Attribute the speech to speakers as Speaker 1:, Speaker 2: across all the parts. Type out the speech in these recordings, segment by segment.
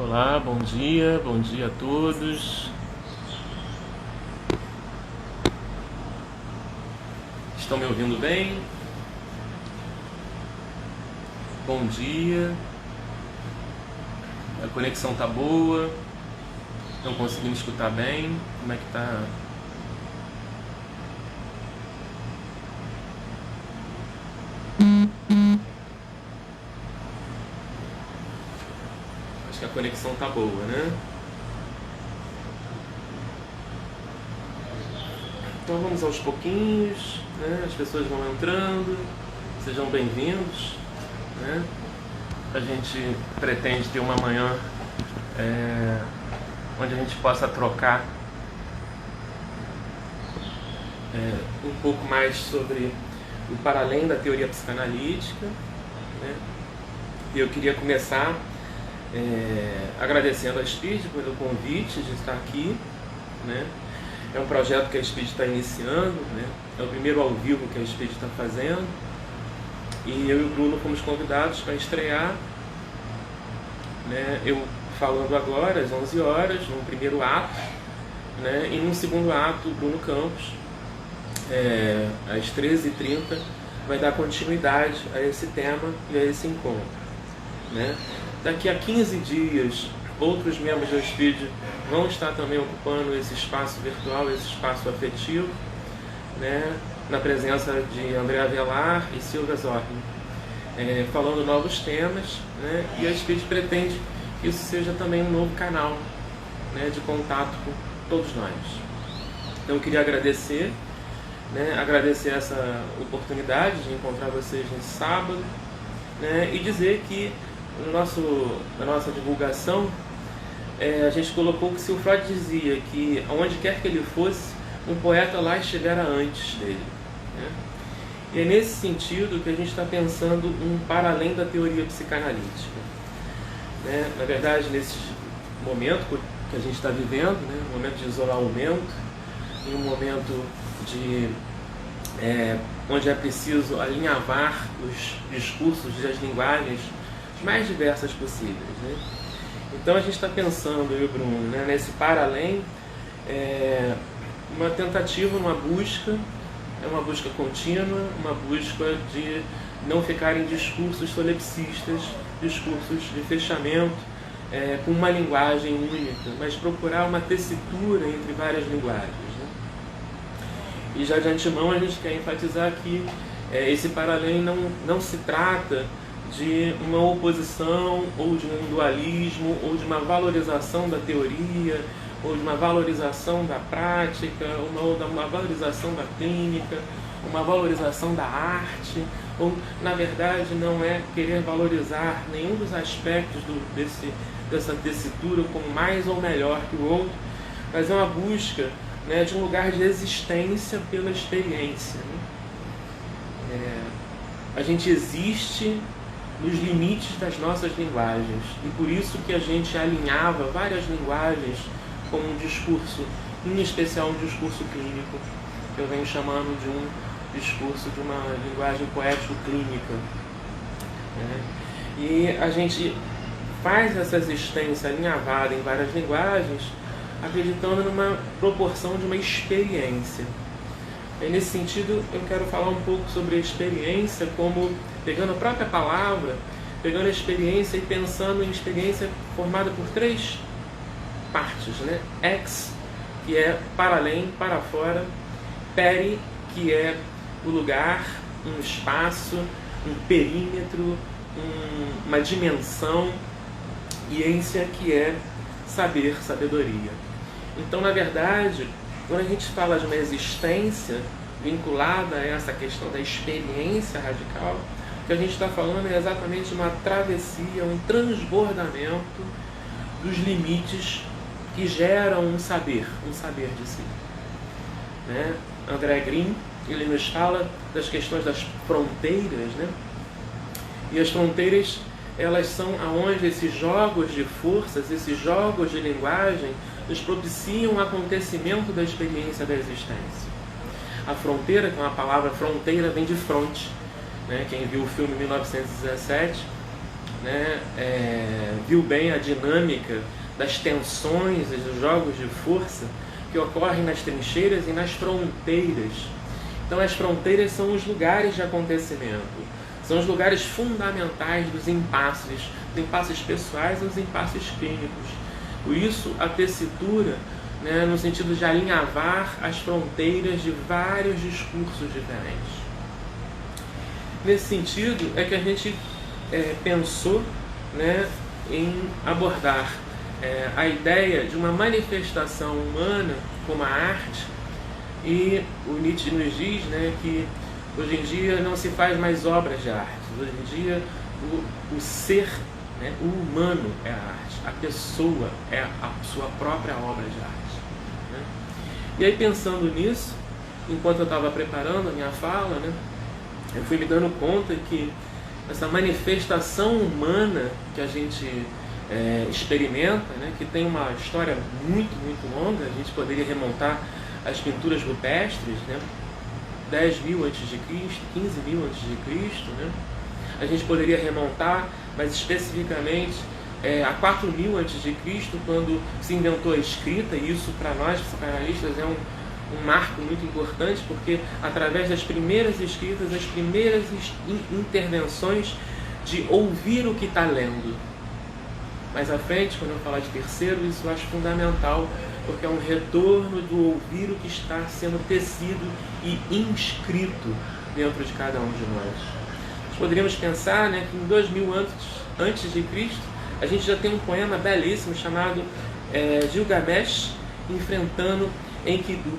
Speaker 1: Olá, bom dia a todos. Estão me ouvindo bem? Bom dia. A conexão tá boa? Estão conseguindo escutar bem? Como é que tá? Acho que a conexão tá boa, né? Então vamos aos pouquinhos, né? As pessoas vão entrando, sejam bem-vindos, né? A gente pretende ter uma manhã onde a gente possa trocar um pouco mais sobre o para além da teoria psicanalítica, né? E eu queria começar agradecendo a Speed pelo convite de estar aqui, né? É um projeto que a Speed está iniciando, né? É o primeiro ao vivo que a Speed está fazendo. E eu e o Bruno fomos convidados para estrear, né? Eu falando agora, às 11 horas, no primeiro ato, né? E no segundo ato, o Bruno Campos, às 13h30, vai dar continuidade a esse tema e a esse encontro, né? Daqui a 15 dias, outros membros da Speed vão estar também ocupando esse espaço virtual, esse espaço afetivo, né? Na presença de André Avelar e Silvia Zorni, falando novos temas, né? E a Speed pretende que isso seja também um novo canal, né, de contato com todos nós. Então eu queria agradecer, né, agradecer essa oportunidade de encontrar vocês nesse sábado, né, e dizer que na nossa divulgação a gente colocou que se o Freud dizia que aonde quer que ele fosse, um poeta lá estivera antes dele, né? E é nesse sentido que a gente está pensando um para além da teoria psicanalítica, né? Na verdade, nesse momento que a gente está vivendo, né? Um momento de isolamento, em um momento de onde é preciso alinhavar os discursos e as linguagens mais diversas possíveis, né? Então a gente está pensando, eu e o Bruno, né, nesse para além, uma tentativa, uma busca contínua, uma busca de não ficar em discursos solipsistas, discursos de fechamento, com uma linguagem única, mas procurar uma tessitura entre várias linguagens, né? E já de antemão a gente quer enfatizar que esse para além não se trata de uma oposição, ou de um dualismo, ou de uma valorização da teoria, ou de uma valorização da prática, ou de uma valorização da clínica, uma valorização da arte, ou, na verdade, não é querer valorizar nenhum dos aspectos dessa tessitura como mais ou melhor que o outro, mas é uma busca, né, de um lugar de existência pela experiência, né? A gente existe nos limites das nossas linguagens, e por isso que a gente alinhava várias linguagens como um discurso, em especial um discurso clínico, que eu venho chamando de um discurso de uma linguagem poético-clínica, né? E a gente faz essa existência alinhavada em várias linguagens, acreditando numa proporção de uma experiência. E nesse sentido, eu quero falar um pouco sobre a experiência como, pegando a própria palavra, pegando a experiência e pensando em experiência formada por três partes, né? Ex, que é para além, para fora; peri, que é o lugar, um espaço, um perímetro, uma dimensão; e ência, que é saber, sabedoria. Então, na verdade, quando a gente fala de uma existência vinculada a essa questão da experiência radical, o que a gente está falando é exatamente uma travessia, um transbordamento dos limites que geram um saber de si, né? André Green, ele nos fala das questões das fronteiras, né? E as fronteiras, elas são aonde esses jogos de forças, esses jogos de linguagem nos propiciam o acontecimento da experiência da existência. A fronteira, que é uma palavra, fronteira vem de fronte, né? Quem viu o filme 1917 né, viu bem a dinâmica das tensões e dos jogos de força que ocorrem nas trincheiras e nas fronteiras. Então as fronteiras são os lugares de acontecimento, são os lugares fundamentais dos impasses pessoais e os impasses clínicos. Por isso a tessitura, né, no sentido de alinhavar as fronteiras de vários discursos diferentes. Nesse sentido é que a gente pensou, né, em abordar a ideia de uma manifestação humana como a arte, e o Nietzsche nos diz, né, que hoje em dia não se faz mais obras de arte, hoje em dia o ser, né, o humano é a arte, a pessoa é a sua própria obra de arte, né? E aí, pensando nisso, enquanto eu estava preparando a minha fala, né, eu fui me dando conta que essa manifestação humana que a gente experimenta, né, que tem uma história muito, muito longa, a gente poderia remontar as pinturas rupestres, né, 10.000 a.C., 15.000 a.C., né? A gente poderia remontar, mas especificamente a 4.000 a.C., quando se inventou a escrita, e isso para nós psicanalistas é um marco muito importante, porque através das primeiras escritas, das primeiras intervenções de ouvir o que está lendo. Mais à frente, quando eu falar de terceiro, isso eu acho fundamental, porque é um retorno do ouvir o que está sendo tecido e inscrito dentro de cada um de nós. Nós poderíamos pensar, né, que em 2.000 anos antes de Cristo, a gente já tem um poema belíssimo chamado Gilgamesh enfrentando Enkidu.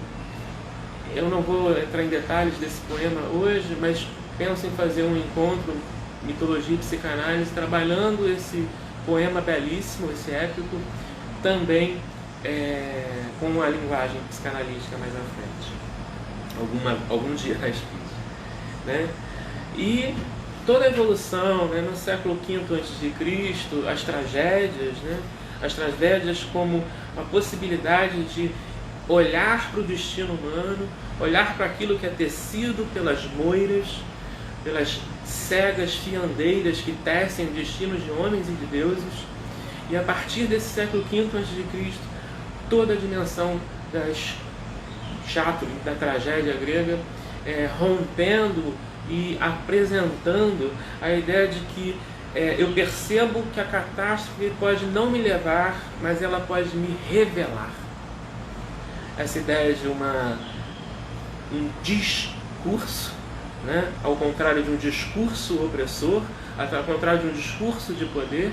Speaker 1: Eu não vou entrar em detalhes desse poema hoje, mas penso em fazer um encontro mitologia e psicanálise trabalhando esse poema belíssimo, esse épico, também com a linguagem psicanalística mais à frente, algum dia na espírita, né? E toda a evolução, né, no século V a.C., as tragédias, né, as tragédias como uma possibilidade de olhar para o destino humano, olhar para aquilo que é tecido pelas moiras, pelas cegas fiandeiras que tecem destinos de homens e de deuses, e a partir desse século V a.C., toda a dimensão da tragédia grega rompendo e apresentando a ideia de que eu percebo que a catástrofe pode não me levar, mas ela pode me revelar. Essa ideia de um discurso, né? Ao contrário de um discurso opressor, ao contrário de um discurso de poder,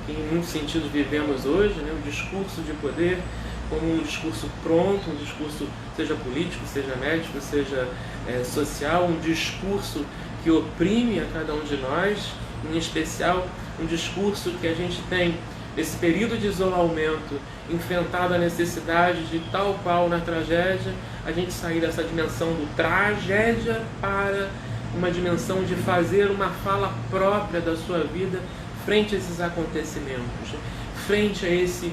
Speaker 1: que em muitos sentidos vivemos hoje, né? Um discurso de poder como um discurso pronto, um discurso seja político, seja médico, seja social, um discurso que oprime a cada um de nós, em especial um discurso que a gente tem nesse período de isolamento, enfrentado a necessidade de tal qual na tragédia, a gente sair dessa dimensão do tragédia para uma dimensão de fazer uma fala própria da sua vida frente a esses acontecimentos, frente a esse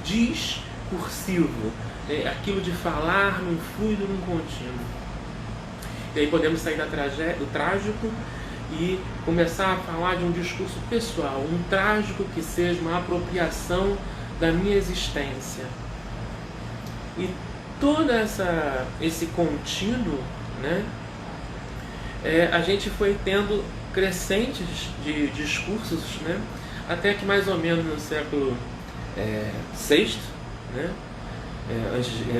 Speaker 1: discursivo, aquilo de falar num fluido, num contínuo. E aí podemos sair do trágico e começar a falar de um discurso pessoal, um trágico que seja uma apropriação da minha existência. E todo esse contínuo, né, a gente foi tendo crescentes de discursos, né, até que mais ou menos no século VI, né,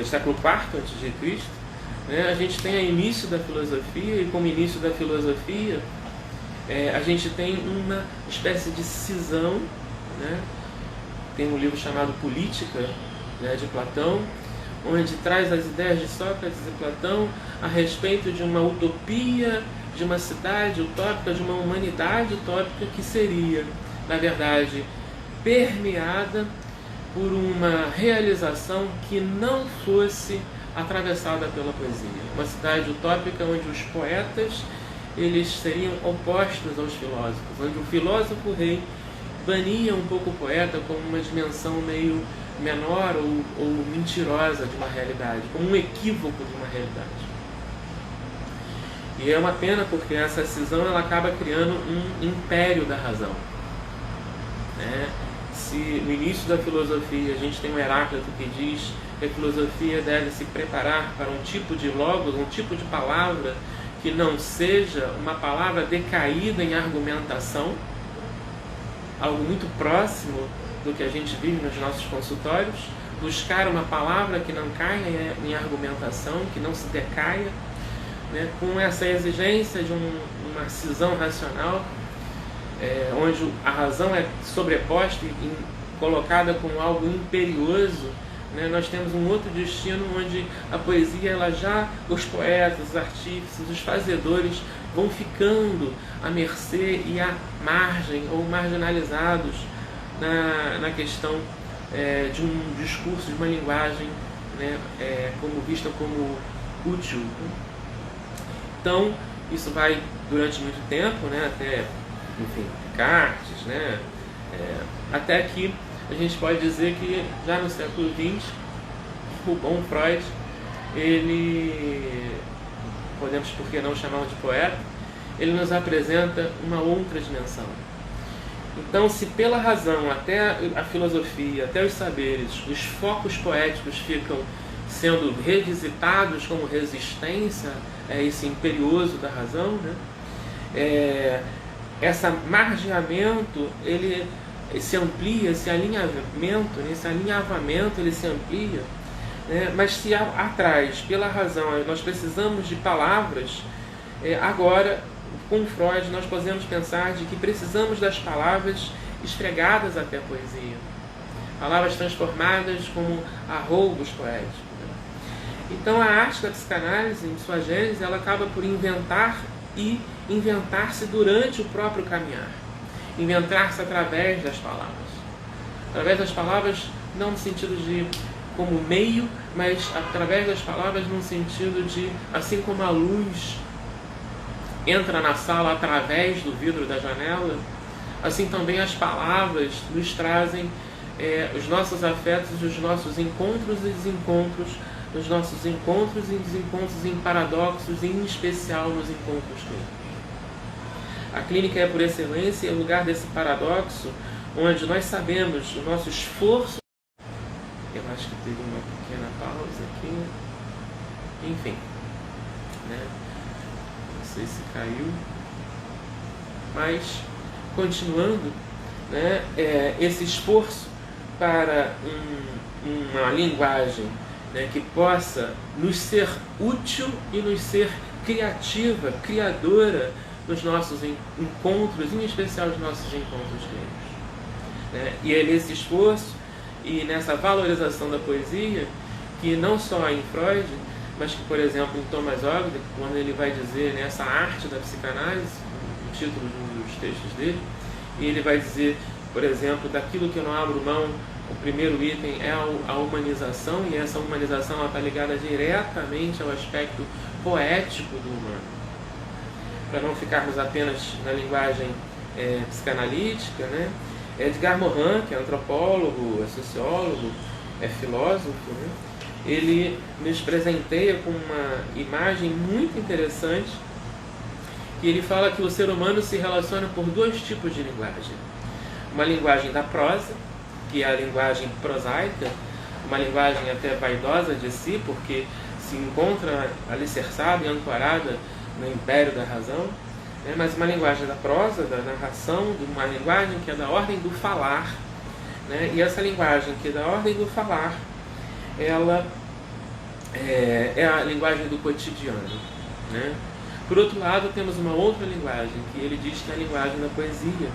Speaker 1: século IV a.C., né, a gente tem o início da filosofia, e como início da filosofia, a gente tem uma espécie de cisão, né? Tem um livro chamado Política, né, de Platão, onde traz as ideias de Sócrates e Platão a respeito de uma utopia, de uma cidade utópica, de uma humanidade utópica que seria, na verdade, permeada por uma realização que não fosse atravessada pela poesia. Uma cidade utópica onde os poetas eles seriam opostos aos filósofos, onde o filósofo rei bania um pouco o poeta como uma dimensão meio menor ou mentirosa de uma realidade, como um equívoco de uma realidade. E é uma pena porque essa cisão ela acaba criando um império da razão. né? Se no início da filosofia a gente tem um Heráclito que diz que a filosofia deve se preparar para um tipo de logos, um tipo de palavra que não seja uma palavra decaída em argumentação, algo muito próximo do que a gente vive nos nossos consultórios, buscar uma palavra que não caia em argumentação, que não se decaia, né, com essa exigência de uma cisão racional, onde a razão é sobreposta e colocada como algo imperioso, né? Nós temos um outro destino onde a poesia, os poetas, os artífices, os fazedores vão ficando à mercê e à margem ou marginalizados na questão de um discurso, de uma linguagem, né, como vista como útil. Então, isso vai durante muito tempo, né, até, enfim, Descartes, né, até que a gente pode dizer que já no século XX, o bom Freud, ele, podemos por que não chamá-lo de poeta, ele nos apresenta uma outra dimensão. Então, se pela razão, até a filosofia, até os saberes, os focos poéticos ficam sendo revisitados como resistência a esse imperioso da razão, né? Esse margeamento, ele se amplia, esse alinhamento, esse alinhavamento, ele se amplia, né? Mas se atrás, pela razão, nós precisamos de palavras, agora, com Freud, nós podemos pensar de que precisamos das palavras esfregadas até a poesia, palavras transformadas como arroubos poéticos. Então a arte da psicanálise, em sua gênese, ela acaba por inventar e inventar-se durante o próprio caminhar. Inventar-se através das palavras. Através das palavras, não no sentido de como meio, mas através das palavras no sentido de, assim como a luz entra na sala através do vidro da janela, assim também as palavras nos trazem os nossos afetos, os nossos encontros e desencontros, os nossos encontros e desencontros em paradoxos, em especial nos encontros clínicos. A clínica é, por excelência, o lugar desse paradoxo, onde nós sabemos o nosso esforço. Eu acho que teve uma pequena pausa aqui. Enfim, né? Não sei se caiu. Mas, continuando, né? Esse esforço para uma linguagem, né, que possa nos ser útil e nos ser criativa, criadora nos nossos encontros, em especial os nossos encontros clínicos. Né? E é nesse esforço e nessa valorização da poesia que não só em Freud, mas que, por exemplo, em Thomas Ogden, quando ele vai dizer, né, essa arte da psicanálise, o título de um dos textos dele, e ele vai dizer, por exemplo, daquilo que eu não abro mão, o primeiro item é a humanização, e essa humanização está ligada diretamente ao aspecto poético do humano. Para não ficarmos apenas na linguagem psicanalítica, né? Edgar Morin, que é antropólogo, é sociólogo, é filósofo, né? Ele nos presenteia com uma imagem muito interessante, que ele fala que o ser humano se relaciona por dois tipos de linguagem. Uma linguagem da prosa, que é a linguagem prosaica, uma linguagem até vaidosa de si, porque se encontra alicerçada e ancorada no império da razão, né? Mas uma linguagem da prosa, da narração, de uma linguagem que é da ordem do falar, né? E essa linguagem que é da ordem do falar, ela é a linguagem do cotidiano, né? Por outro lado, temos uma outra linguagem, que ele diz que é a linguagem da poesia,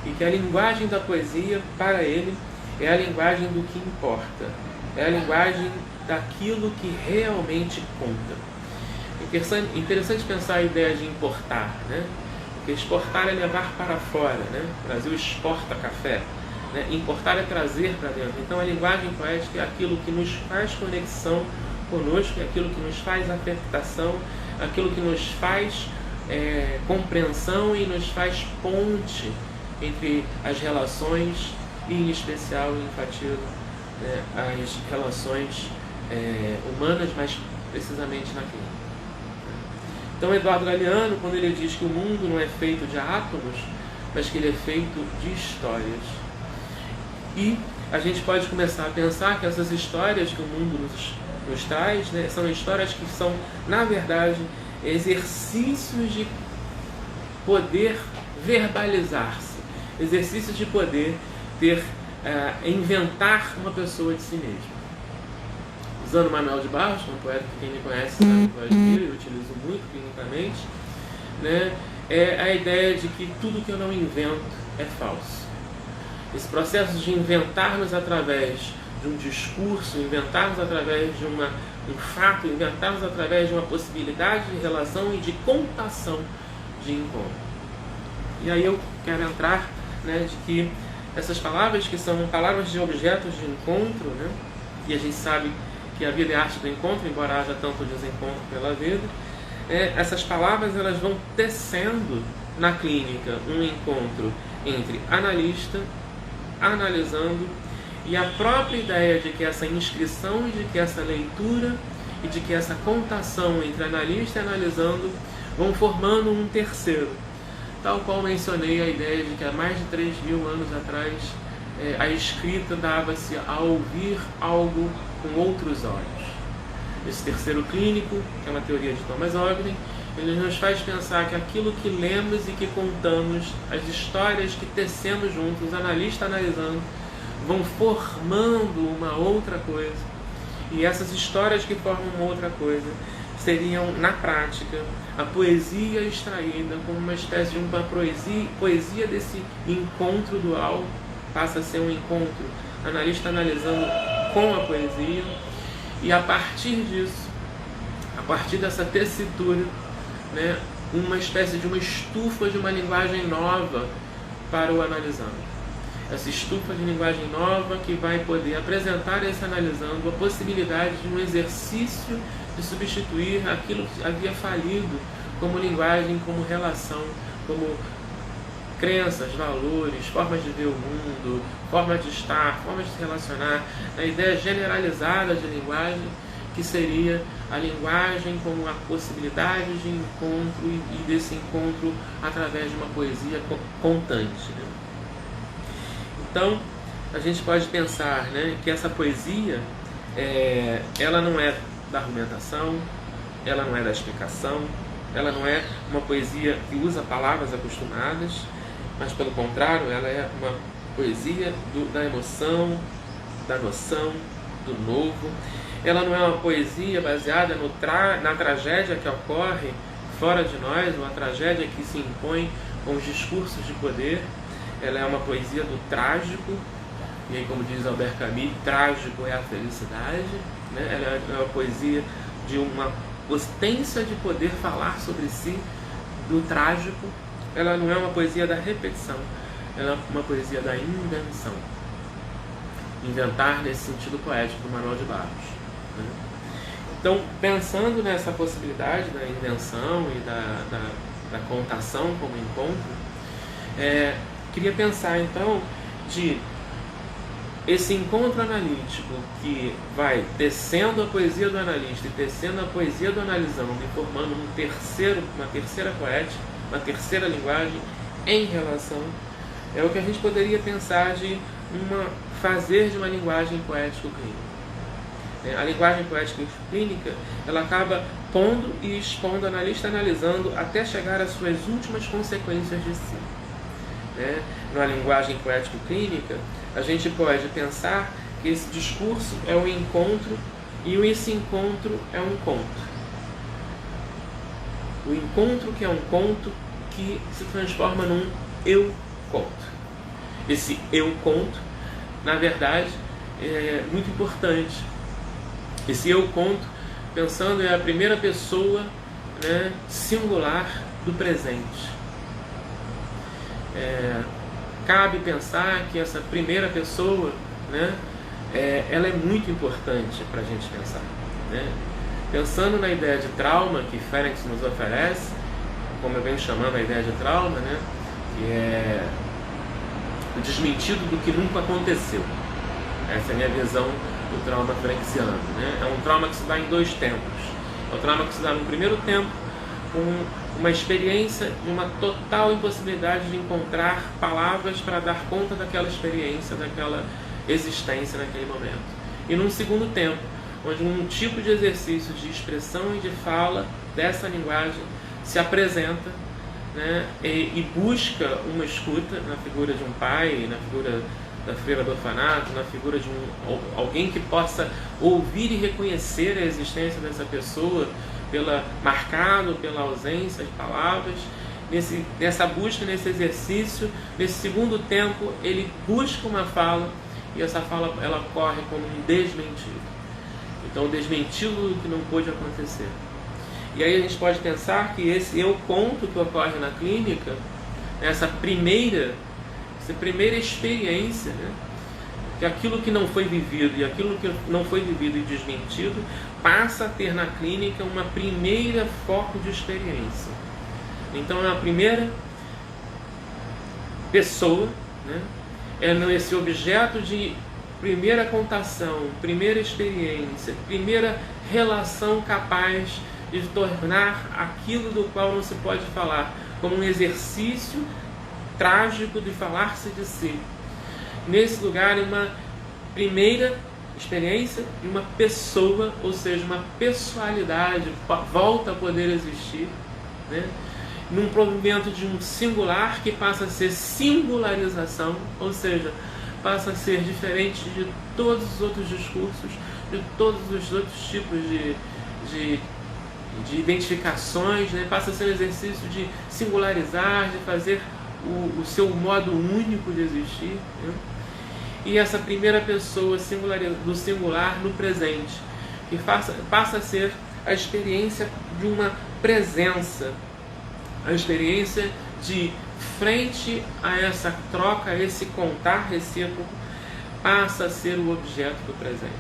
Speaker 1: e que a linguagem da poesia, para ele, é a linguagem do que importa, é a linguagem daquilo que realmente conta. Interessante pensar a ideia de importar, né? Porque exportar é levar para fora, né? O Brasil exporta café, né? Importar é trazer para dentro. Então a linguagem poética é aquilo que nos faz conexão conosco, é aquilo que nos faz afetação, aquilo que nos faz compreensão e nos faz ponte entre as relações e, em especial, enfatizo, né, as relações humanas, mas precisamente na clínica. Então, Eduardo Galeano, quando ele diz que o mundo não é feito de átomos, mas que ele é feito de histórias, E a gente pode começar a pensar que essas histórias que o mundo nos traz, né, são histórias que são, na verdade, exercícios de poder verbalizar-se, exercícios de poder inventar uma pessoa de si mesmo. Usando Manuel de Barros, um poeta que quem me conhece sabe que eu utilizo muito clinicamente, né, é a ideia de que tudo que eu não invento é falso. Esse processo de inventarmos através de um discurso, inventarmos através de um fato, inventarmos através de uma possibilidade de relação e de contação de encontro. E aí eu quero entrar, né, de que essas palavras que são palavras de objetos de encontro, né, e a gente sabe que a vida é arte do encontro, embora haja tanto desencontro pela vida, essas palavras elas vão tecendo na clínica um encontro entre analista, analisando, e a própria ideia de que essa inscrição, de que essa leitura e de que essa contação entre analista e analisando vão formando um terceiro. Tal qual mencionei a ideia de que há mais de 3.000 anos atrás a escrita dava-se a ouvir algo com outros olhos. Esse terceiro clínico, que é uma teoria de Thomas Ogden, ele nos faz pensar que aquilo que lemos e que contamos, as histórias que tecemos juntos, analista analisando, vão formando uma outra coisa. E essas histórias que formam uma outra coisa seriam, na prática, a poesia extraída como uma espécie de uma poesia desse encontro dual, passa a ser um encontro analista analisando com a poesia, e a partir disso, a partir dessa tessitura, né, uma espécie de uma estufa de uma linguagem nova para o analisando. Essa estufa de linguagem nova que vai poder apresentar a esse analisando a possibilidade de um exercício de substituir aquilo que havia falido como linguagem, como relação, como crenças, valores, formas de ver o mundo, formas de estar, formas de se relacionar, a ideia generalizada de linguagem, que seria a linguagem como a possibilidade de encontro e desse encontro através de uma poesia contante, né? Então, a gente pode pensar, né, que essa poesia, ela não é da argumentação, ela não é da explicação, ela não é uma poesia que usa palavras acostumadas, mas pelo contrário, ela é uma poesia da emoção, da noção, do novo. Ela não é uma poesia baseada na tragédia que ocorre fora de nós, uma tragédia que se impõe com os discursos de poder. Ela é uma poesia do trágico, e aí, como diz Albert Camus, trágico é a felicidade, né? Ela é uma poesia de uma potência de poder falar sobre si, do trágico. Ela não é uma poesia da repetição, ela é uma poesia da invenção. Inventar nesse sentido poético do Manuel de Barros, né? Então, pensando nessa possibilidade da invenção e da contação como encontro, queria pensar então de esse encontro analítico que vai tecendo a poesia do analista e tecendo a poesia do analisando e formando uma terceira poética, uma terceira linguagem em relação, é o que a gente poderia pensar de fazer de uma linguagem poético-clínica. A linguagem poético-clínica, ela acaba pondo e expondo, analista analisando, até chegar às suas últimas consequências de si. Na linguagem poético-clínica, a gente pode pensar que esse discurso é um encontro e esse encontro é um conto. O encontro que é um conto que se transforma num eu-conto. Esse eu-conto, na verdade, é muito importante. Esse eu-conto, pensando é a primeira pessoa, né, singular do presente. Cabe pensar que essa primeira pessoa, né, ela é muito importante para a gente pensar, né? Pensando na ideia de trauma que Ferencz nos oferece, como eu venho chamando a ideia de trauma, né, que é o desmentido do que nunca aconteceu. Essa é a minha visão do trauma ferenciano, né? É um trauma que se dá em dois tempos. É um trauma que se dá no primeiro tempo, com uma experiência de uma total impossibilidade de encontrar palavras para dar conta daquela experiência, existência naquele momento. E num segundo tempo, onde um tipo de exercício de expressão e de fala dessa linguagem se apresenta, né, e busca uma escuta na figura de um pai, na figura da freira do orfanato, na figura de alguém que possa ouvir e reconhecer a existência dessa pessoa, marcado pela ausência de palavras. Nessa busca, nesse exercício, nesse segundo tempo, ele busca uma fala, e essa fala ela ocorre como um desmentido. Então, desmentido do que não pôde acontecer. E aí a gente pode pensar que esse é o ponto que ocorre na clínica, essa primeira experiência, né? Que aquilo que não foi vivido e aquilo que não foi vivido e desmentido passa a ter na clínica uma primeira foco de experiência. Então é a primeira pessoa, né? É esse objeto de primeira contação, primeira experiência, primeira relação capaz de tornar aquilo do qual não se pode falar como um exercício trágico de falar-se de si. Nesse lugar, uma primeira experiência de uma pessoa, ou seja, uma pessoalidade volta a poder existir, né? Num provimento de um singular que passa a ser singularização, ou seja, passa a ser diferente de todos os outros discursos, de todos os outros tipos de identificações, né? Passa a ser um exercício de singularizar, de fazer o seu modo único de existir, né? E essa primeira pessoa do singular no presente, que passa a ser a experiência de uma presença, a experiência de frente a essa troca, a esse contar recíproco, passa a ser o objeto do presente.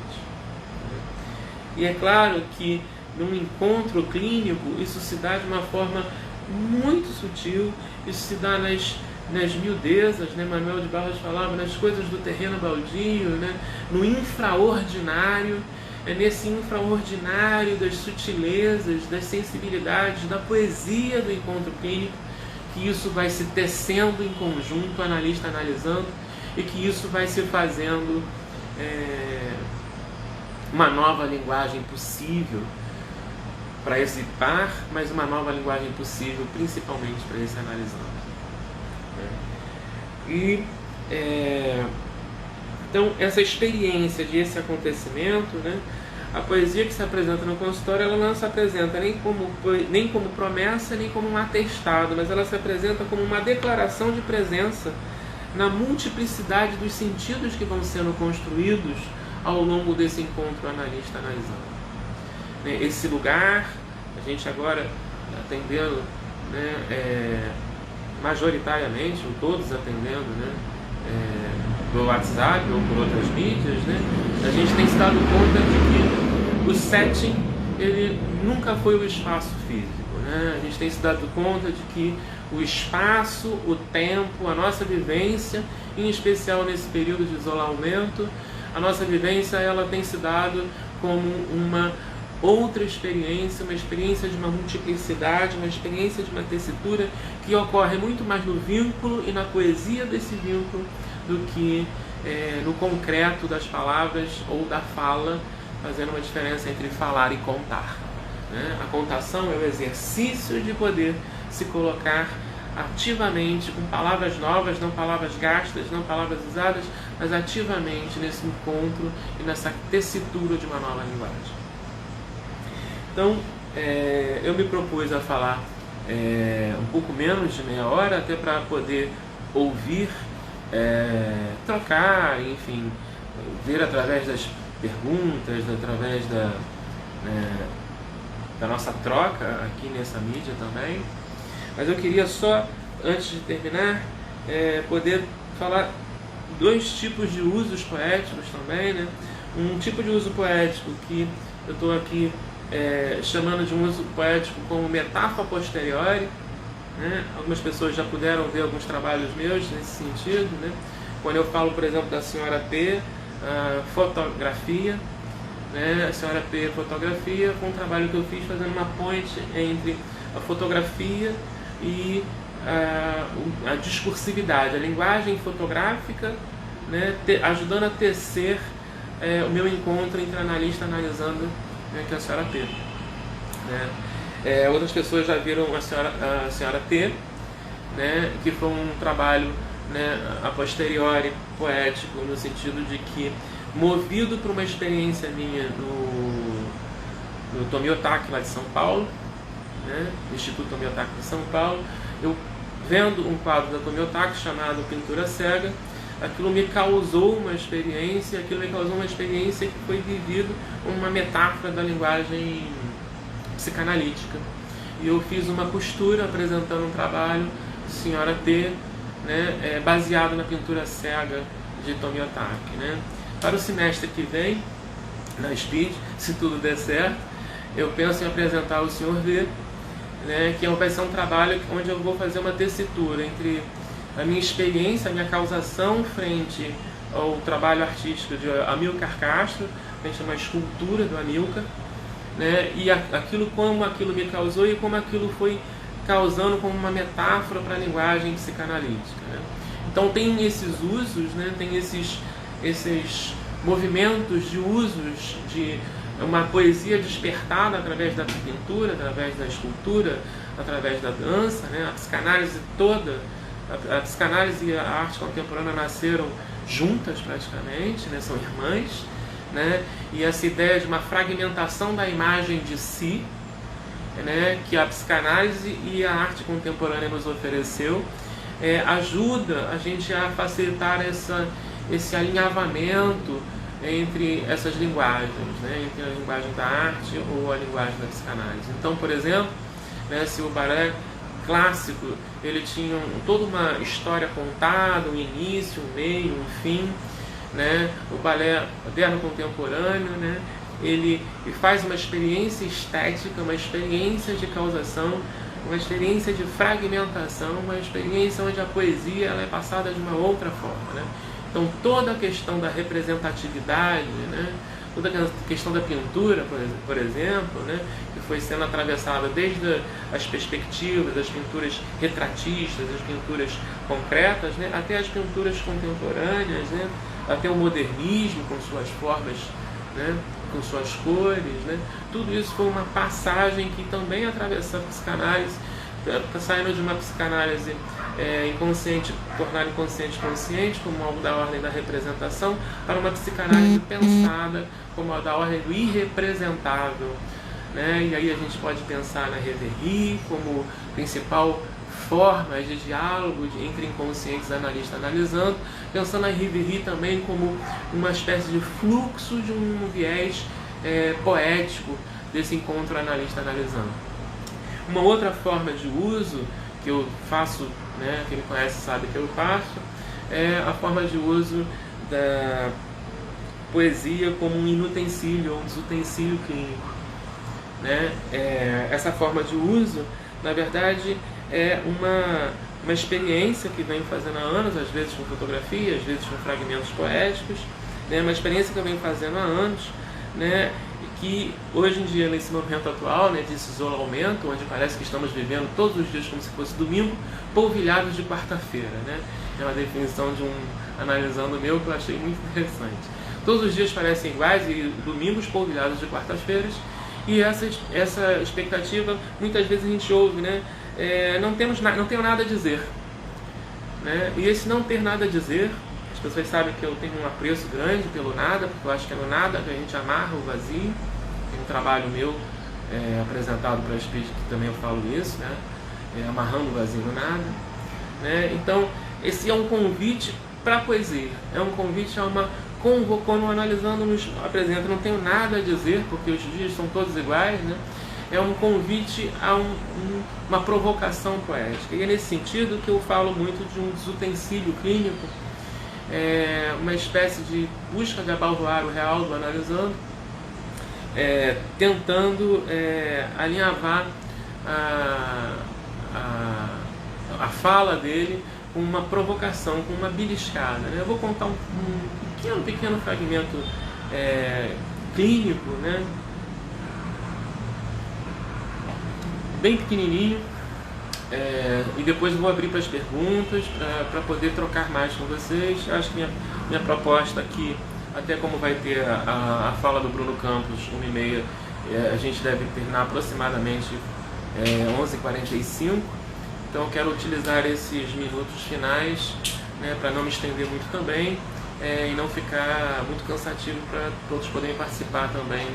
Speaker 1: E é claro que num encontro clínico isso se dá de uma forma muito sutil, isso se dá nas miudezas, né? Manuel de Barros falava nas coisas do terreno baldio, né? No infraordinário. É nesse infraordinário das sutilezas, das sensibilidades, da poesia do encontro clínico que isso vai se tecendo em conjunto, analista analisando, e que isso vai se fazendo uma nova linguagem possível para esse par, mas uma nova linguagem possível principalmente para esse analisando. Então, essa experiência de esse acontecimento, né, a poesia que se apresenta no consultório, ela não se apresenta nem como promessa, nem como um atestado, mas ela se apresenta como uma declaração de presença na multiplicidade dos sentidos que vão sendo construídos ao longo desse encontro analista-analisando. Esse lugar, a gente agora atendendo, né, majoritariamente, ou todos atendendo, né, do WhatsApp ou por outras mídias, né, a gente tem se dado conta de que o setting ele nunca foi o espaço físico, né? A gente tem se dado conta de que o espaço, o tempo, a nossa vivência, em especial nesse período de isolamento, a nossa vivência ela tem se dado como uma outra experiência, uma experiência de uma multiplicidade, uma experiência de uma tessitura que ocorre muito mais no vínculo e na poesia desse vínculo do que no concreto das palavras ou da fala, fazendo uma diferença entre falar e contar, né? A contação é o exercício de poder se colocar ativamente, com palavras novas, não palavras gastas, não palavras usadas, mas ativamente nesse encontro e nessa tessitura de uma nova linguagem. Então, eu me propus a falar um pouco menos de meia hora, até para poder ouvir, trocar, enfim, ver através das perguntas, através da nossa troca aqui nessa mídia também. Mas eu queria só, antes de terminar, poder falar dois tipos de usos poéticos também, né? Um tipo de uso poético que eu estou aqui chamando de um uso poético como metáfora posteriori, né? Algumas pessoas já puderam ver alguns trabalhos meus nesse sentido, né? Quando eu falo, por exemplo, da Senhora P, fotografia, né? A Senhora P, fotografia, foi um trabalho que eu fiz fazendo uma ponte entre a fotografia e a discursividade, a linguagem fotográfica, né, ajudando a tecer o meu encontro entre analista analisando, né, que é a senhora T. Né? Outras pessoas já viram a senhora T, né, que foi um trabalho, né, a posteriori poético, no sentido de que, movido por uma experiência minha no Tomiotaki, lá de São Paulo, né, Instituto Tomiotaki de São Paulo, eu vendo um quadro da Tomiotaki chamado Pintura Cega, aquilo me causou uma experiência, que foi vivida uma metáfora da linguagem psicanalítica. E eu fiz uma costura apresentando um trabalho de senhora T, né, baseado na Pintura Cega de Tomiotaki. Né. Para o semestre que vem, na SPID, se tudo der certo, eu penso em apresentar o Sr. V, né, que vai ser um trabalho onde eu vou fazer uma tessitura entre a minha experiência, a minha causação frente ao trabalho artístico de Amilcar Castro, que a gente chama Escultura do Amilcar, né, e como aquilo me causou e como aquilo foi causando como uma metáfora para a linguagem psicanalítica. Né. Então tem esses usos, né, tem esses movimentos de usos de uma poesia despertada através da pintura, através da escultura, através da dança, né? A psicanálise toda, a psicanálise e a arte contemporânea nasceram juntas praticamente, né? São irmãs, né? E essa ideia de uma fragmentação da imagem de si, né? Que a psicanálise e a arte contemporânea nos ofereceu, ajuda a gente a facilitar esse alinhavamento entre essas linguagens, né, entre a linguagem da arte ou a linguagem da psicanálise. Então, por exemplo, né, se o balé clássico ele tinha toda uma história contada, um início, um meio, um fim, né, o balé moderno contemporâneo, né, ele faz uma experiência estética, uma experiência de causação, uma experiência de fragmentação, uma experiência onde a poesia ela é passada de uma outra forma, né? Então, toda a questão da representatividade, né, toda a questão da pintura, por exemplo, né, que foi sendo atravessada desde as perspectivas, das pinturas retratistas, das pinturas concretas, né, até as pinturas contemporâneas, né, até o modernismo com suas formas, né, com suas cores, né, tudo isso foi uma passagem que também atravessa a psicanálise, saindo de uma psicanálise inconsciente, tornar inconsciente consciente, como algo da ordem da representação, para uma psicanálise pensada como a da ordem do irrepresentável, né? E aí a gente pode pensar na Reverie como principal forma de diálogo entre inconscientes e analistas analisando, pensando na Reverie também como uma espécie de fluxo de um viés poético desse encontro analista analisando. Uma outra forma de uso que eu faço, né, quem me conhece sabe que eu faço, é a forma de uso da poesia como um inutensílio ou um desutensílio clínico. Né? Essa forma de uso, na verdade, é uma experiência que venho fazendo há anos, às vezes com fotografia, às vezes com fragmentos poéticos, né? Uma experiência que eu venho fazendo há anos, né? Que hoje em dia, nesse momento atual, né, desse isolamento, onde parece que estamos vivendo todos os dias como se fosse domingo, polvilhados de quarta-feira, né? É uma definição de um analisando meu que eu achei muito interessante. Todos os dias parecem iguais e domingos polvilhados de quartas-feiras, e essa expectativa, muitas vezes a gente ouve, né? Não tenho nada a dizer, né? E esse não ter nada a dizer, as pessoas sabem que eu tenho um apreço grande pelo nada, porque eu acho que é no nada que a gente amarra o vazio. Tem um trabalho meu apresentado para a SPID que também eu falo isso, né? Amarrando o vazio no nada, né? Então, esse é um convite para a poesia, é um convite a uma quando analisando nos apresenta, não tenho nada a dizer, porque os dias são todos iguais, né? É um convite a uma provocação poética. E é nesse sentido que eu falo muito de um desutensílio clínico, uma espécie de busca de abalroar o real do analisando, tentando alinhavar a fala dele com uma provocação, com uma beliscada, né? Eu vou contar um pequeno fragmento clínico, né? Bem pequenininho, E depois eu vou abrir para as perguntas, para poder trocar mais com vocês. Acho que minha proposta aqui, até como vai ter a fala do Bruno Campos, 1h30, a gente deve terminar aproximadamente 11h45. Então eu quero utilizar esses minutos finais, né, para não me estender muito também, e não ficar muito cansativo, para todos poderem participar também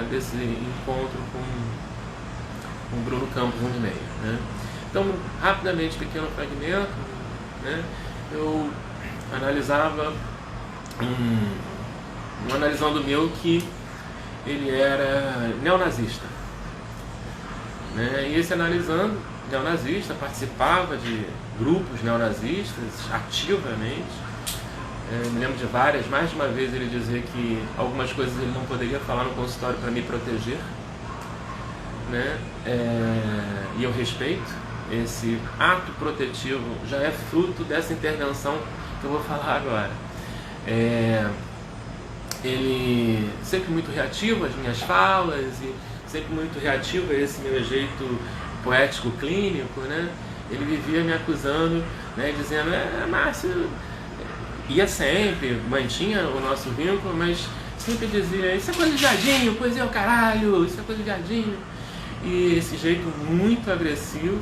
Speaker 1: desse encontro com o Bruno Campos 1h30, né? Então, rapidamente, pequeno fragmento, né? Eu analisava um analisando meu que ele era neonazista, né? E esse analisando neonazista participava de grupos neonazistas ativamente. Me lembro de mais de uma vez ele dizer que algumas coisas ele não poderia falar no consultório para me proteger, né? E eu respeito. Esse ato protetivo já é fruto dessa intervenção que eu vou falar agora. Ele sempre muito reativo às minhas falas e sempre muito reativo a esse meu jeito poético clínico, né? Ele vivia me acusando, né, dizendo: Márcio, ia sempre, mantinha o nosso vínculo, mas sempre dizia: isso é coisa de viadinho, poesia é o caralho, isso é coisa de viadinho. E esse jeito muito agressivo.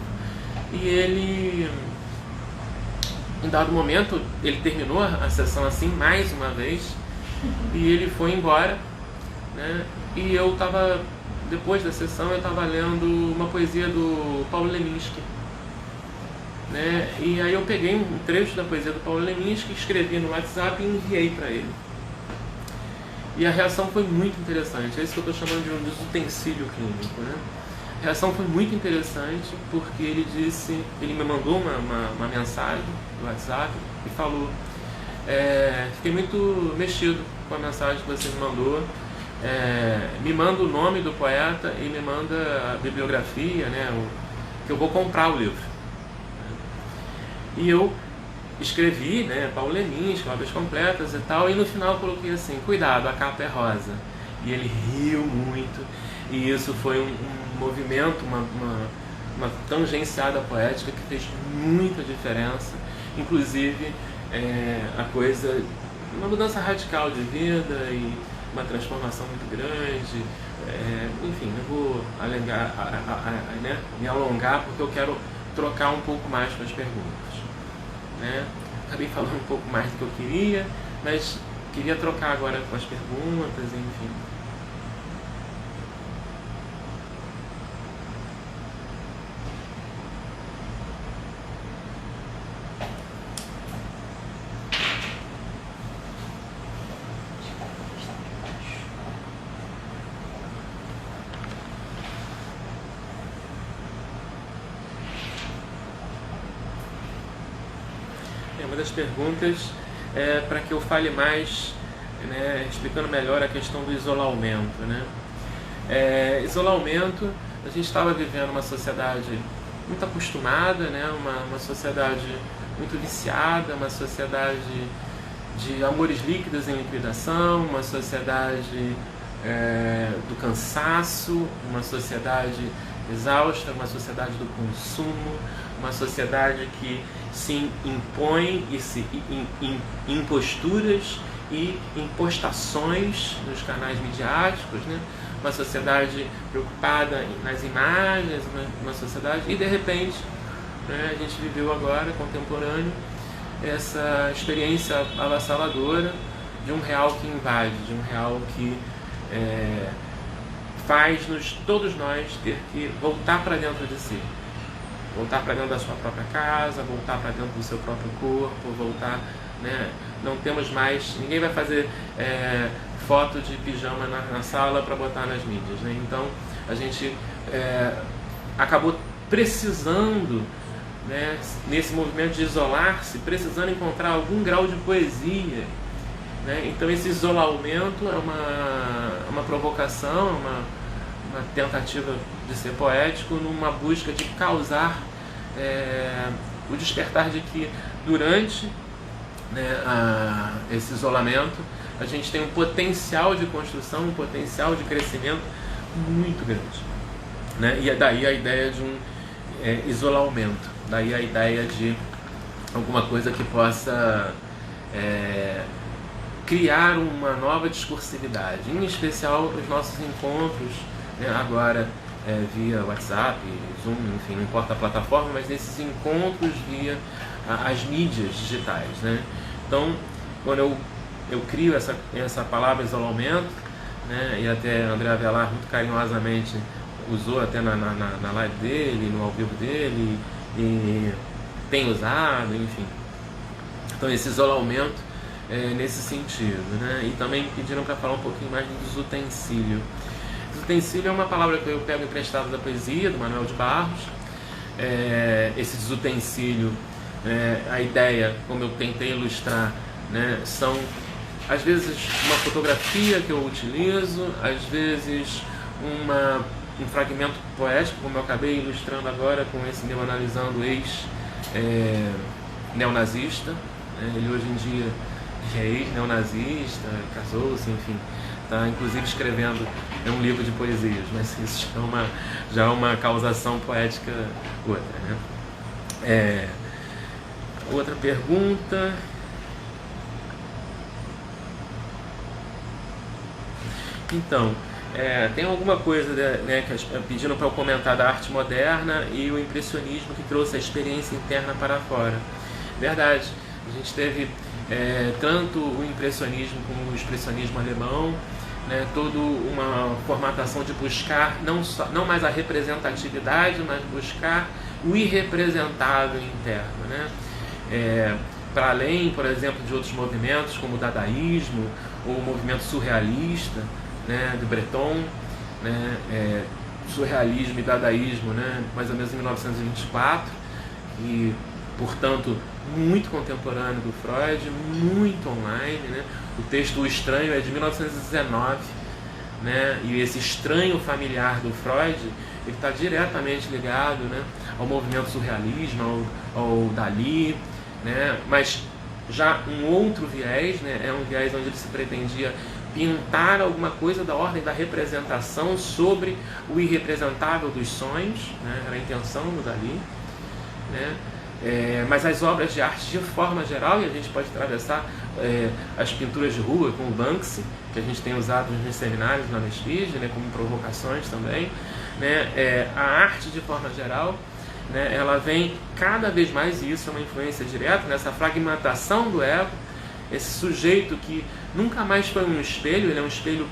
Speaker 1: E ele, em dado momento, ele terminou a sessão assim mais uma vez, e ele foi embora, né? E eu estava, depois da sessão, eu estava lendo uma poesia do Paulo Leminski, né? E aí eu peguei um trecho da poesia do Paulo Leminski, escrevi no WhatsApp e enviei para ele. E a reação foi muito interessante. É isso que eu estou chamando de um utensílio clínico, né? A reação foi muito interessante, porque ele me mandou uma mensagem no WhatsApp e falou: fiquei muito mexido com a mensagem que você me mandou, me manda o nome do poeta e me manda a bibliografia, né, que eu vou comprar o livro. E eu escrevi, né, Paulo Leminski, obras completas e tal, e no final eu coloquei assim: cuidado, a capa é rosa. E ele riu muito, e isso foi um movimento, uma tangenciada poética que fez muita diferença, inclusive a coisa, uma mudança radical de vida e uma transformação muito grande. Enfim, não vou me alongar, porque eu quero trocar um pouco mais com as perguntas, né? Acabei falando um pouco mais do que eu queria, mas queria trocar agora com as perguntas, enfim. Uma das perguntas é para que eu fale mais, né, explicando melhor a questão do isolamento, né? Isolamento, a gente estava vivendo uma sociedade muito acostumada, né? Uma sociedade muito viciada, uma sociedade de amores líquidos em liquidação, uma sociedade do cansaço, uma sociedade exausta, uma sociedade do consumo, uma sociedade que se impõe e se imposturas e impostações nos canais midiáticos, né? Uma sociedade preocupada nas imagens, uma sociedade, e de repente, né, a gente viveu agora, contemporâneo, essa experiência avassaladora de um real que invade, de um real que faz-nos, todos nós, ter que voltar para dentro de si. Voltar para dentro da sua própria casa, voltar para dentro do seu próprio corpo, voltar, né? Não temos mais, ninguém vai fazer foto de pijama na sala para botar nas mídias, né? Então a gente acabou precisando, né, nesse movimento de isolar-se, precisando encontrar algum grau de poesia, né? Então esse isolamento é uma provocação, uma tentativa de ser poético, numa busca de causar o despertar de que durante, né, esse isolamento a gente tem um potencial de construção, um potencial de crescimento muito grande, né? E é daí a ideia de um isolamento. Daí a ideia de alguma coisa que possa criar uma nova discursividade, em especial os nossos encontros, né, agora via WhatsApp, Zoom, enfim, não importa a plataforma, mas nesses encontros via as mídias digitais, né? Então, quando eu crio essa palavra isolamento, né, e até André Avelar muito carinhosamente usou até na live dele, no ao vivo dele, e tem usado, enfim. Então esse isolamento nesse sentido, né? E também pediram para falar um pouquinho mais do desutensílio. Desutensílio é uma palavra que eu pego emprestada da poesia, do Manuel de Barros. Esse desutensílio, a ideia, como eu tentei ilustrar, né, são às vezes uma fotografia que eu utilizo, às vezes um fragmento poético, como eu acabei ilustrando agora com esse meu analisando ex-neonazista. Ele hoje em dia é ex-neonazista, casou-se, enfim, está inclusive escrevendo um livro de poesias, mas isso já é uma causação poética outra, né? Outra pergunta. Então, tem alguma coisa, né, que pediram para eu comentar da arte moderna e o impressionismo que trouxe a experiência interna para fora. Verdade, a gente teve tanto o impressionismo como o expressionismo alemão, né, toda uma formatação de buscar não mais a representatividade, mas buscar o irrepresentável interno, né? Para além, por exemplo, de outros movimentos como o dadaísmo ou o movimento surrealista, né, do Breton, né, surrealismo e dadaísmo, né, mais ou menos em 1924, e portanto muito contemporâneo do Freud, muito online, né? O texto O Estranho é de 1919, né? E esse estranho familiar do Freud, ele está diretamente ligado, né, ao movimento surrealismo, ao Dalí, né? Mas já um outro viés, né, é um viés onde ele se pretendia pintar alguma coisa da ordem da representação sobre o irrepresentável dos sonhos, né? Era a intenção do Dalí, né? Mas as obras de arte de forma geral, e a gente pode atravessar as pinturas de rua como o Banksy, que a gente tem usado nos seminários na Mesfige, né, como provocações também, né? A arte de forma geral, né, ela vem cada vez mais, e isso é uma influência direta nessa fragmentação do ego, esse sujeito que nunca mais foi um espelho, ele é um espelho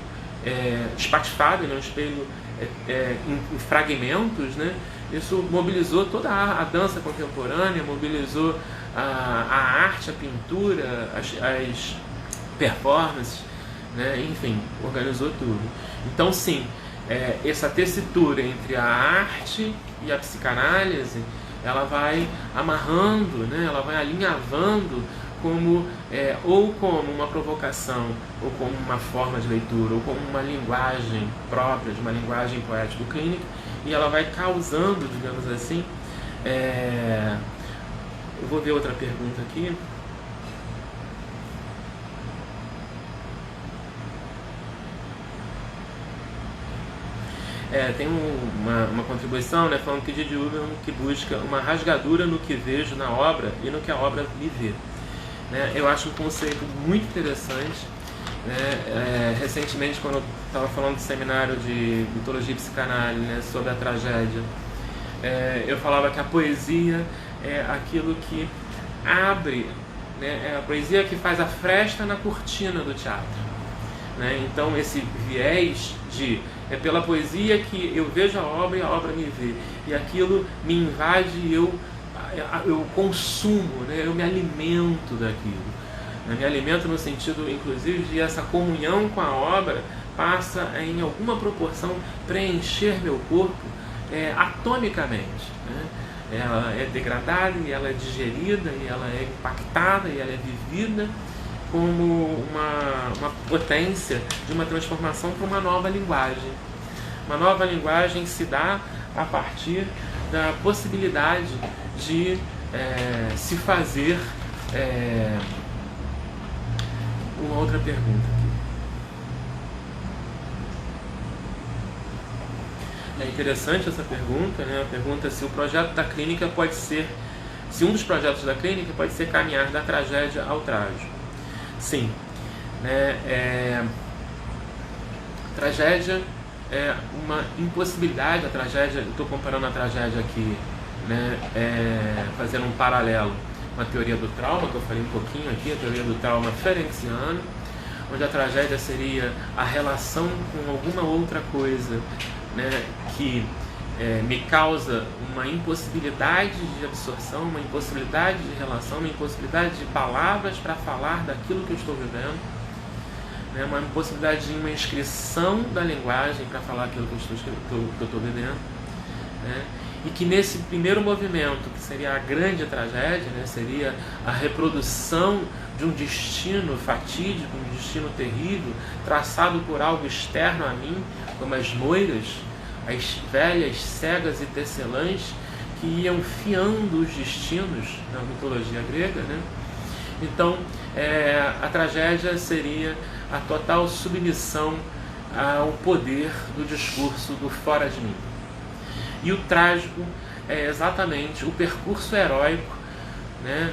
Speaker 1: espatifado, ele é um espelho em fragmentos, né? Isso mobilizou toda a dança contemporânea, mobilizou a arte, a pintura, as performances, né? Enfim, organizou tudo. Então, sim, essa tessitura entre a arte e a psicanálise, ela vai amarrando, né? Ela vai alinhavando ou como uma provocação, ou como uma forma de leitura, ou como uma linguagem própria, de uma linguagem poético-clínica, e ela vai causando, digamos assim. Eu vou ver outra pergunta aqui. Tem uma contribuição, né, falando que Didi Uberman que busca uma rasgadura no que vejo na obra e no que a obra me vê. Né? Eu acho um conceito muito interessante. Né? Recentemente, quando eu estava falando do seminário de mitologia e psicanálise, né, sobre a tragédia, eu falava que a poesia é aquilo que abre, né, é a poesia que faz a fresta na cortina do teatro. Né? Então esse viés é pela poesia que eu vejo a obra e a obra me vê, e aquilo me invade e eu consumo, né? Eu me alimento daquilo. Eu me alimento no sentido, inclusive, de essa comunhão com a obra passa em alguma proporção preencher meu corpo atomicamente. Né? Ela é degradada e ela é digerida e ela é impactada e ela é vivida como uma potência de uma transformação para uma nova linguagem. Uma nova linguagem se dá a partir da possibilidade de se fazer uma outra pergunta É interessante essa pergunta, né? A pergunta é se o projeto da clínica pode ser, se um dos projetos da clínica pode ser caminhar da tragédia ao trágico. Sim, né? Tragédia é uma impossibilidade. A tragédia, estou comparando a tragédia aqui, né? Fazendo um paralelo com a teoria do trauma, que eu falei um pouquinho aqui, a teoria do trauma ferenciano, onde a tragédia seria a relação com alguma outra coisa, né, que me causa uma impossibilidade de absorção, uma impossibilidade de relação, uma impossibilidade de palavras para falar daquilo que eu estou vivendo, né, uma impossibilidade de uma inscrição da linguagem para falar aquilo que eu estou vivendo, né, e que nesse primeiro movimento, que seria a grande tragédia, né, seria a reprodução de um destino fatídico, um destino terrível, traçado por algo externo a mim, como as moiras, as velhas cegas e tecelãs que iam fiando os destinos na mitologia grega, né? Então, a tragédia seria a total submissão ao poder do discurso do fora de mim. E o trágico é exatamente o percurso heróico, né?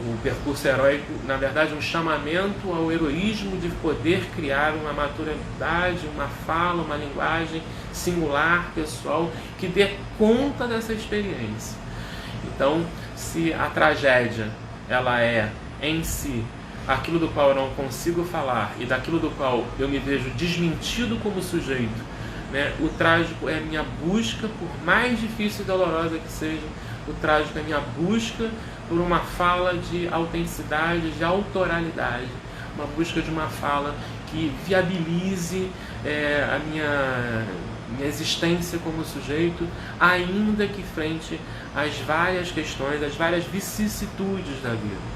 Speaker 1: O percurso heróico, na verdade, um chamamento ao heroísmo de poder criar uma maturidade, uma fala, uma linguagem singular, pessoal, que dê conta dessa experiência. Então, se a tragédia ela é em si aquilo do qual eu não consigo falar e daquilo do qual eu me vejo desmentido como sujeito, né? O trágico é a minha busca, por mais difícil e dolorosa que seja, o trágico é a minha busca por uma fala de autenticidade, de autoralidade, uma busca de uma fala que viabilize a minha existência como sujeito, ainda que frente às várias questões, às várias vicissitudes da vida.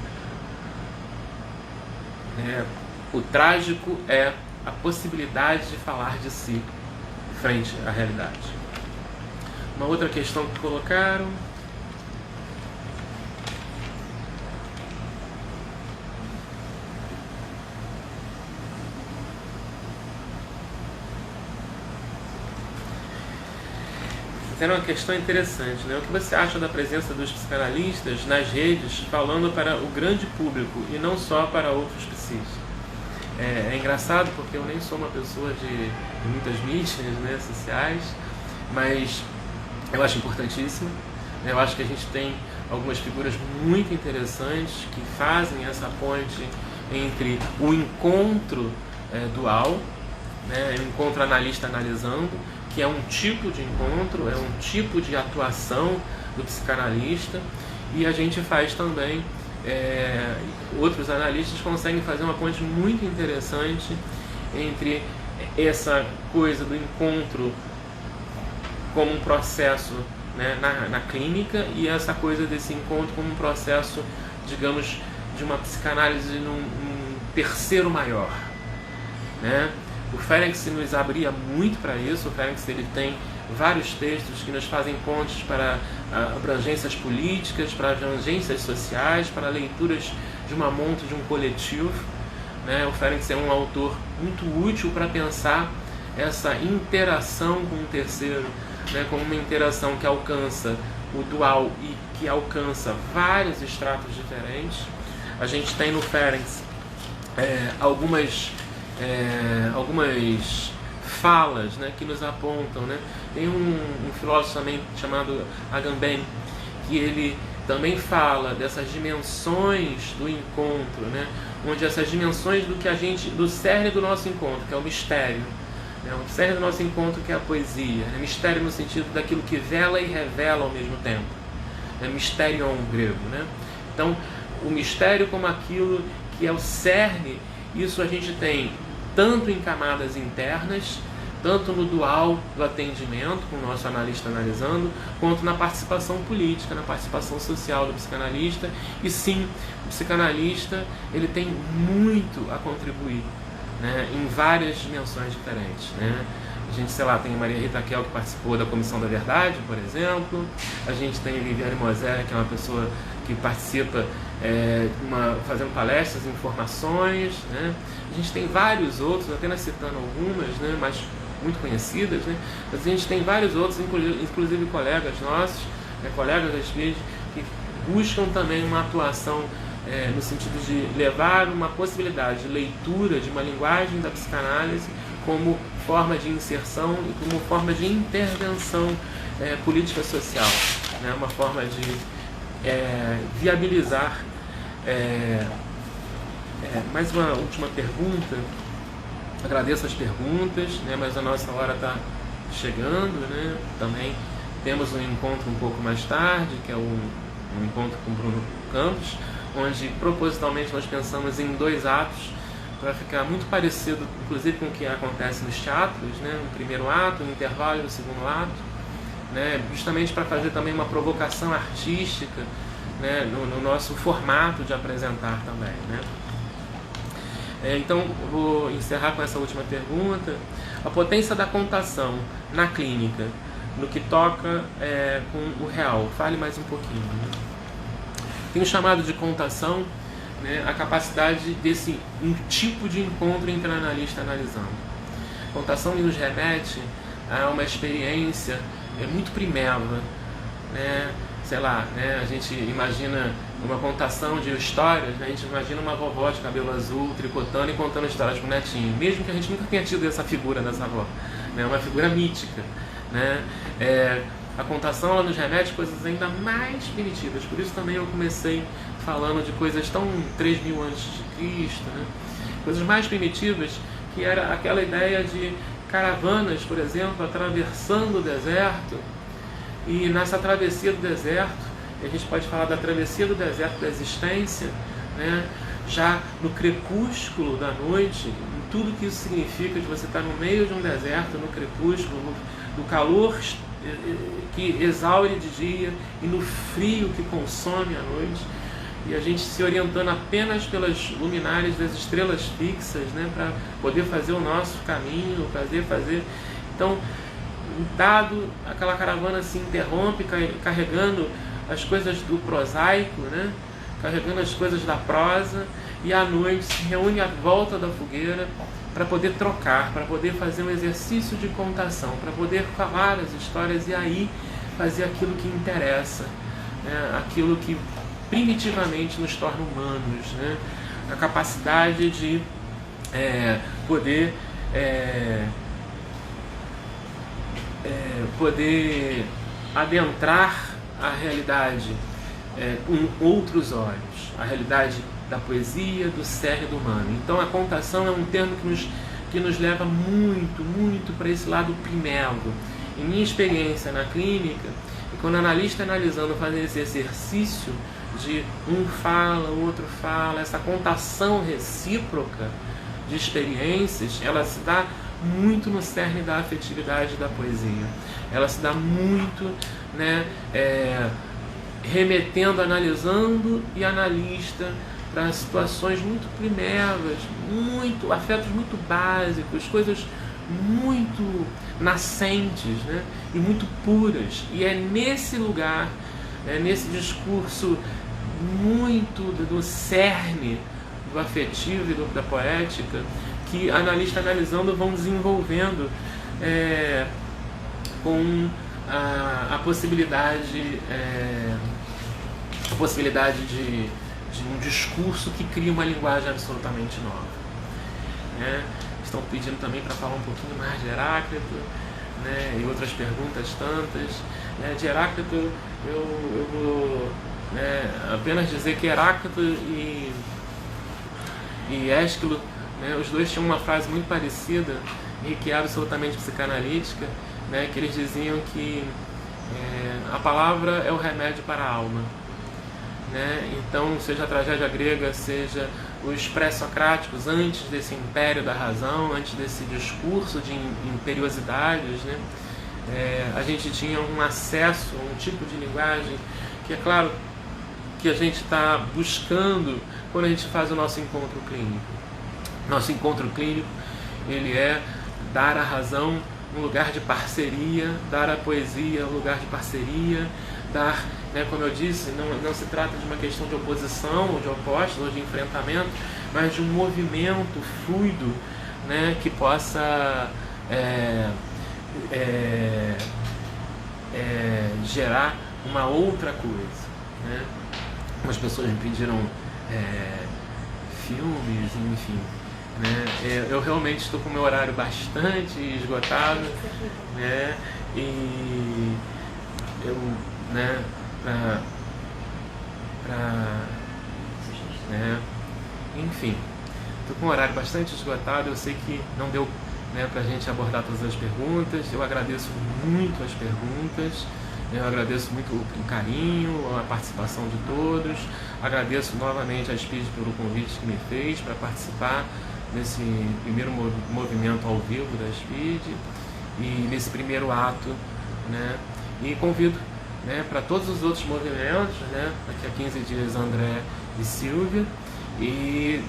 Speaker 1: O trágico é a possibilidade de falar de si frente à realidade. Uma outra questão que colocaram: era uma questão interessante, né? O que você acha da presença dos psicanalistas nas redes falando para o grande público e não só para outros psis? É engraçado porque eu nem sou uma pessoa de muitas mídias, né, sociais, mas eu acho importantíssimo. Eu acho que a gente tem algumas figuras muito interessantes que fazem essa ponte entre o encontro dual, né, o encontro analista analisando, que é um tipo de encontro, é um tipo de atuação do psicanalista, e a gente faz também, outros analistas conseguem fazer uma ponte muito interessante entre essa coisa do encontro como um processo, né, na clínica, e essa coisa desse encontro como um processo, digamos, de uma psicanálise num terceiro maior, né? O Ferenczi nos abria muito para isso. O Ferenczi ele tem vários textos que nos fazem pontes para abrangências políticas, para abrangências sociais, para leituras de uma monta de um coletivo, né? O Ferenczi é um autor muito útil para pensar essa interação com o terceiro, né? Como uma interação que alcança o dual e que alcança vários estratos diferentes. A gente tem no Ferenczi algumas falas, né, que nos apontam, né? Tem um filósofo também chamado Agamben, que ele também fala dessas dimensões do encontro, né? Onde essas dimensões do cerne do nosso encontro, que é o mistério, né? O cerne do nosso encontro, que é a poesia, né? Mistério no sentido daquilo que vela e revela ao mesmo tempo, né? Mysterion grego, né? Então, o mistério como aquilo que é o cerne, isso a gente tem tanto em camadas internas, tanto no dual do atendimento, com o nosso analista analisando, quanto na participação política, na participação social do psicanalista. E sim, o psicanalista ele tem muito a contribuir, né, em várias dimensões diferentes, né? A gente, sei lá, tem a Maria Rita Kel, que participou da Comissão da Verdade, por exemplo. A gente tem a Viviane Moser, que é uma pessoa que participa fazendo palestras, informações, né? A gente tem vários outros, apenas citando algumas, né? Mas muito conhecidas, né? Mas a gente tem vários outros, inclusive colegas nossos, colegas da SPID, que buscam também uma atuação no sentido de levar uma possibilidade de leitura de uma linguagem da psicanálise como forma de inserção e como forma de intervenção política social, né? Uma forma de viabilizar. Mais uma última pergunta. Agradeço as perguntas, né? Mas a nossa hora está chegando, né? Também temos um encontro um pouco mais tarde, que é um encontro com o Bruno Campos, onde propositalmente nós pensamos em 2 atos para ficar muito parecido, inclusive, com o que acontece nos teatros, né? Um primeiro ato, um intervalo do segundo ato, né? Justamente para fazer também uma provocação artística, né? No nosso formato de apresentar também, né? Então, vou encerrar com essa última pergunta. A potência da contação na clínica, no que toca com o real. Fale mais um pouquinho. Né? Tenho chamado de contação, né, a capacidade desse um tipo de encontro entre analista e analisando. Contação nos remete a uma experiência muito primeva, né? Sei lá, né? A gente imagina uma contação de histórias, né? A gente imagina uma vovó de cabelo azul tricotando e contando histórias para o netinho, mesmo que a gente nunca tenha tido essa figura dessa avó, né? Uma figura mítica, né? A contação ela nos remete a coisas ainda mais primitivas, por isso também eu comecei falando de coisas tão 3.000 antes de Cristo, né? Coisas mais primitivas, que era aquela ideia de caravanas, por exemplo, atravessando o deserto. E nessa travessia do deserto, a gente pode falar da travessia do deserto da existência, né? Já no crepúsculo da noite, em tudo que isso significa, de você estar no meio de um deserto, no crepúsculo, no calor que exaure de dia e no frio que consome a noite, e a gente se orientando apenas pelas luminárias das estrelas fixas, né? Para poder fazer o nosso caminho, fazer. Então, dado aquela caravana se interrompe carregando as coisas do prosaico, né? Carregando as coisas da prosa, e à noite se reúne à volta da fogueira para poder trocar, para poder fazer um exercício de contação, para poder falar as histórias e aí fazer aquilo que interessa, né? Aquilo que primitivamente nos torna humanos, né? A capacidade de poder adentrar a realidade com outros olhos, a realidade da poesia, do cerne do humano. Então a contação é um termo que nos leva muito, muito para esse lado primevo. Em minha experiência na clínica, e quando o analista analisando fazendo esse exercício de um fala, o outro fala, essa contação recíproca de experiências, ela se dá muito no cerne da afetividade da poesia. Ela se dá muito, né, remetendo, analisando e analista para situações muito primevas, afetos muito básicos, coisas muito nascentes, né, e muito puras. E é nesse lugar, nesse discurso muito do cerne do afetivo e da poética, que analista analisando vão desenvolvendo com a possibilidade de um discurso que cria uma linguagem absolutamente nova, né? Estão pedindo também para falar um pouquinho mais de Heráclito, né? E outras perguntas tantas, né? De Heráclito eu vou, né, apenas dizer que Heráclito e Ésquilo, né, os dois tinham uma frase muito parecida e que é absolutamente psicanalítica, né, que eles diziam que a palavra é o remédio para a alma, né? Então, seja a tragédia grega, seja os pré-socráticos, antes desse império da razão, antes desse discurso de imperiosidades, né, a gente tinha um acesso a um tipo de linguagem que, é claro, que a gente está buscando quando a gente faz o nosso encontro clínico. Nosso encontro clínico, ele é dar à razão um lugar de parceria, dar à poesia um lugar de parceria, dar, né, como eu disse, não se trata de uma questão de oposição, ou de opostos, ou de enfrentamento, mas de um movimento fluido, né, que possa gerar uma outra coisa, né? Algumas pessoas me pediram filmes, enfim, né? Eu realmente estou com o meu horário bastante esgotado, né? E eu, né, né, enfim, estou com o horário bastante esgotado. Eu sei que não deu, né, para a gente abordar todas as perguntas. Eu agradeço muito as perguntas, eu agradeço muito o carinho, a participação de todos. Agradeço novamente a Speed pelo convite que me fez para participar desse primeiro movimento ao vivo da Speed e nesse primeiro ato, né? E convido, né, para todos os outros movimentos, né, daqui a 15 dias, André e Silvia, e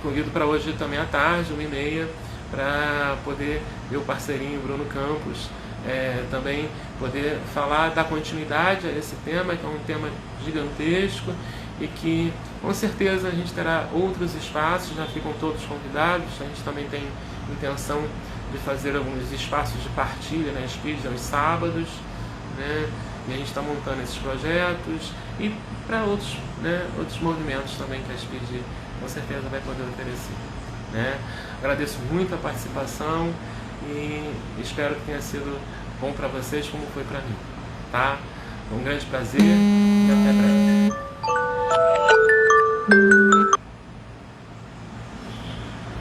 Speaker 1: convido para hoje também à tarde, 1h30, para poder ver o parceirinho Bruno Campos, também poder falar, dar continuidade a esse tema, que é um tema gigantesco e que com certeza a gente terá outros espaços, já ficam todos convidados. A gente também tem intenção de fazer alguns espaços de partilha na Speed aos sábados, né? E a gente está montando esses projetos e para outros, né, outros movimentos também que a Speed com certeza vai poder oferecer, né? Agradeço muito a participação e espero que tenha sido bom para vocês como foi para mim, tá? Um grande prazer e até breve.